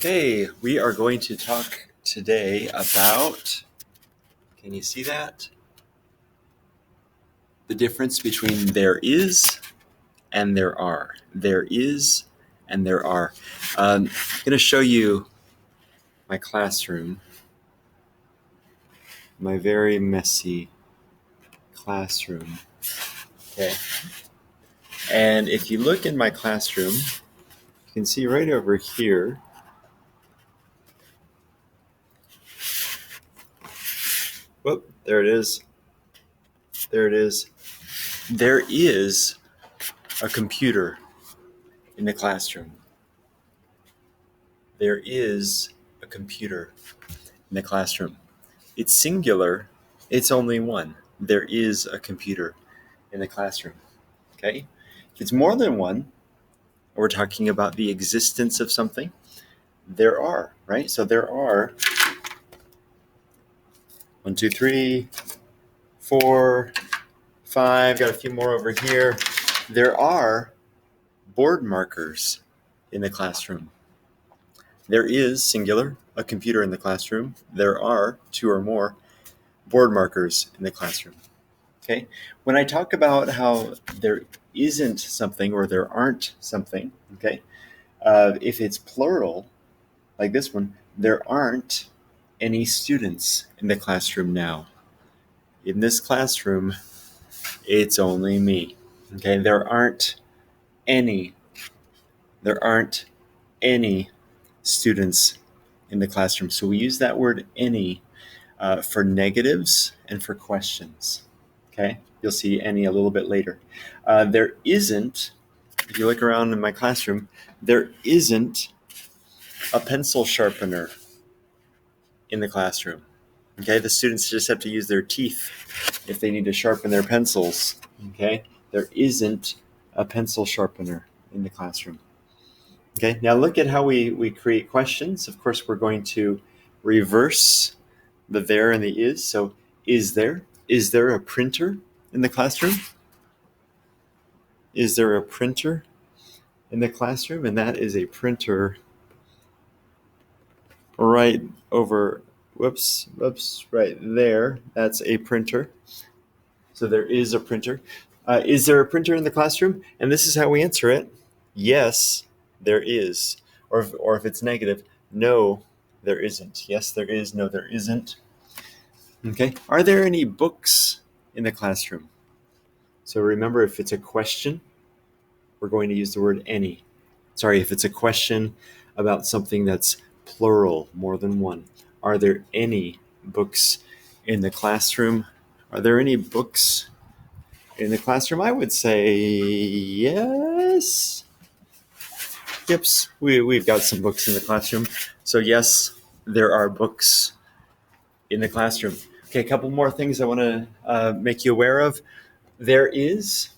Okay, we are going to talk today about, can you see that? The difference between there is and there are. There is and there are. I'm going to show you my classroom, my very messy classroom. Okay. And if you look in my classroom, you can see right over here, whoop, there it is. There it is. There is a computer in the classroom. There is a computer in the classroom. It's singular. It's only one. There is a computer in the classroom. Okay? If it's more than one, we're talking about the existence of something. There are, right? So there are 1, 2, 3, 4, 5. Got a few more over here. There are board markers in the classroom. There is, singular, a computer in the classroom. There are 2 or more board markers in the classroom. Okay? When I talk about how there isn't something or there aren't something, okay, if it's plural, like this one, there aren't any students in the classroom now. In this classroom, it's only me. Okay? There aren't any students in the classroom. So we use that word any for negatives and for questions. Okay, you'll see any a little bit later. There isn't, if you look around in my classroom, there isn't a pencil sharpener in the classroom. Okay, the students just have to use their teeth if they need to sharpen their pencils. Okay, there isn't a pencil sharpener in the classroom. Okay, now look at how we create questions. Of course, we're going to reverse the there and the is. So is there a printer in the classroom? Is there a printer in the classroom? And that is a printer right over, right there. That's a printer. So there is a printer. Is there a printer in the classroom? And this is how we answer it. Yes, there is. Or if it's negative, no, there isn't. Yes, there is. No, there isn't. Okay. Are there any books in the classroom? So remember, if it's a question, we're going to use the word any. Sorry, if it's a question about something that's plural, more than one. Are there any books in the classroom? Are there any books in the classroom? I would say yes. Yep, we've got some books in the classroom. So yes, there are books in the classroom. Okay, a couple more things I want to make you aware of. There is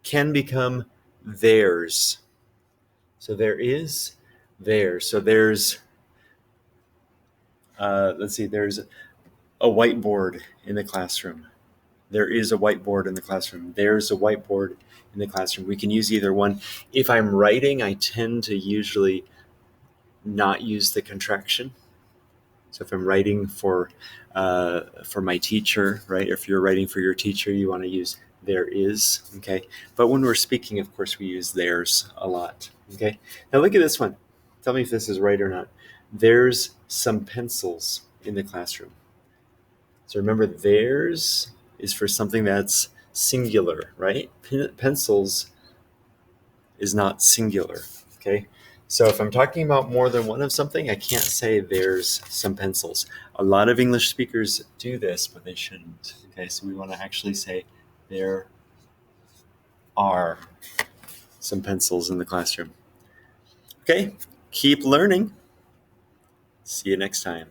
can become theirs. So there is theirs. So there's, there's a whiteboard in the classroom. There is a whiteboard in the classroom. There's a whiteboard in the classroom. We can use either one. If I'm writing, I tend to usually not use the contraction. So if I'm writing for my teacher, right? If you're writing for your teacher, you want to use there is, okay? But when we're speaking, of course, we use theirs a lot, okay? Now look at this one. Tell me if this is right or not. There's some pencils in the classroom. So remember, theirs is for something that's singular, right? Pencils is not singular, okay? So if I'm talking about more than one of something, I can't say there's some pencils. A lot of English speakers do this, but they shouldn't. Okay, so we want to actually say there are some pencils in the classroom. Okay, keep learning. See you next time.